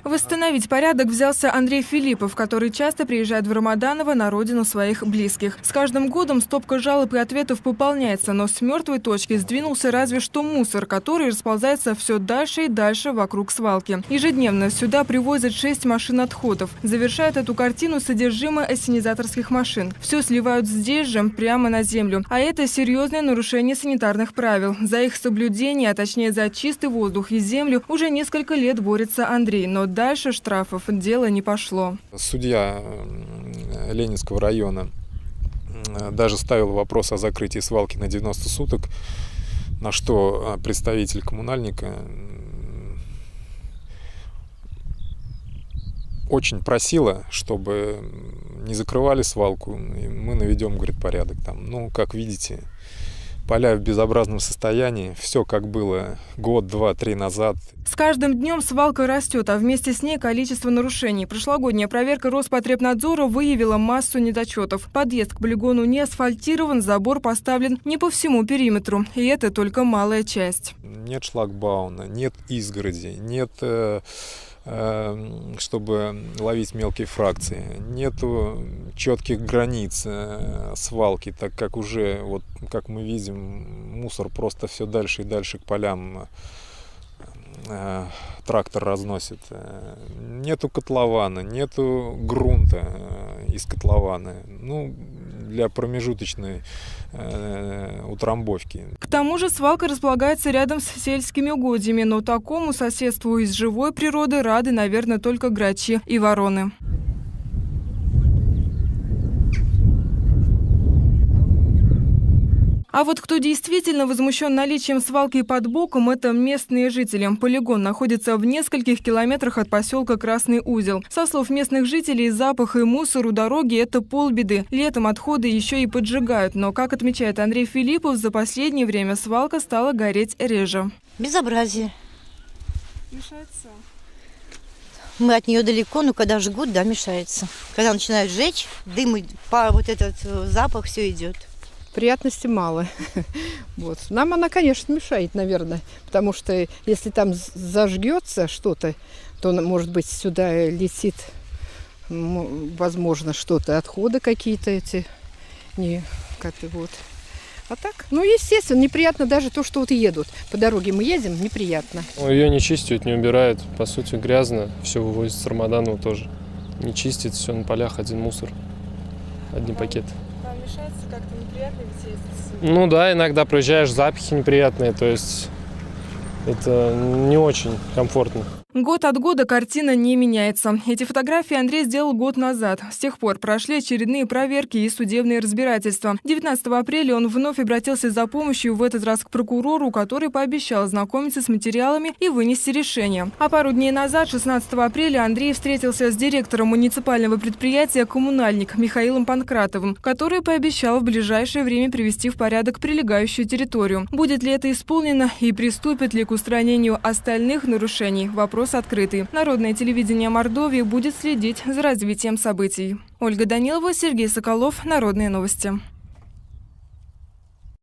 Восстановить порядок взялся Андрей Филиппов, который часто приезжает в Рамаданово на родину своих близких. С каждым годом стопка жалоб и ответов пополняется, но с мертвой точки сдвинулся разве что мусор, который расползается все дальше и дальше вокруг свалки. Ежедневно сюда привозят 6 машин отходов. Завершает эту картину содержимое ассенизаторских машин. Все сливают здесь же, прямо на землю. А это серьезное нарушение санитарных правил. За их соблюдение, а точнее за чистый воздух и землю, уже несколько лет борется Андрей. Но дальше штрафов дело не пошло. Судья Ленинского района даже ставил вопрос о закрытии свалки на 90 суток, на что представитель коммунальника очень просила, чтобы не закрывали свалку, и мы наведем, говорит, порядок там. Ну, как видите, поля в безобразном состоянии, все как было год, два, три назад. С каждым днем свалка растет, а вместе с ней количество нарушений. Прошлогодняя проверка Роспотребнадзора выявила массу недочетов. Подъезд к полигону не асфальтирован, забор поставлен не по всему периметру. И это только малая часть. Нет шлагбаума, нет изгороди, нет, чтобы ловить мелкие фракции. Нету четких границ свалки, так как уже, вот как мы видим, мусор просто все дальше и дальше к полям трактор разносит. Нету котлована, нету грунта из котлована. Ну, для промежуточной утрамбовки. К тому же свалка располагается рядом с сельскими угодьями, но такому соседству из живой природы рады, наверное, только грачи и вороны. А вот кто действительно возмущен наличием свалки под боком, это местные жители. Полигон находится в нескольких километрах от поселка Красный Узел. Со слов местных жителей, запах и мусор у дороги – это полбеды. Летом отходы еще и поджигают. Но, как отмечает Андрей Филиппов, за последнее время свалка стала гореть реже. Безобразие. Мешается. Мы от нее далеко, но когда жгут, да, мешается. Когда начинают жечь, дым, вот этот запах, все идет. Приятности мало. Вот. Нам она, конечно, мешает, наверное, потому что если там зажгется что-то, то, может быть, сюда летит, возможно, что-то, отходы какие-то эти, как-то вот. А так, ну, естественно, неприятно даже то, что вот едут. По дороге мы едем, неприятно. Ее не чистят, не убирают, по сути, грязно, все вывозят с Рамаданова тоже. Не чистит, все на полях, один мусор, одни пакеты. Мешается как-то неприятно ведь ездить? Ну да, иногда проезжаешь, запахи неприятные, то есть это не очень комфортно. Год от года картина не меняется. Эти фотографии Андрей сделал год назад. С тех пор прошли очередные проверки и судебные разбирательства. 19 апреля он вновь обратился за помощью, в этот раз к прокурору, который пообещал ознакомиться с материалами и вынести решение. А пару дней назад, 16 апреля, Андрей встретился с директором муниципального предприятия «Коммунальник» Михаилом Панкратовым, который пообещал в ближайшее время привести в порядок прилегающую территорию. Будет ли это исполнено и приступит ли к устранению остальных нарушений? Вопрос открытый. Народное телевидение Мордовии будет следить за развитием событий. Ольга Данилова, Сергей Соколов. Народные новости.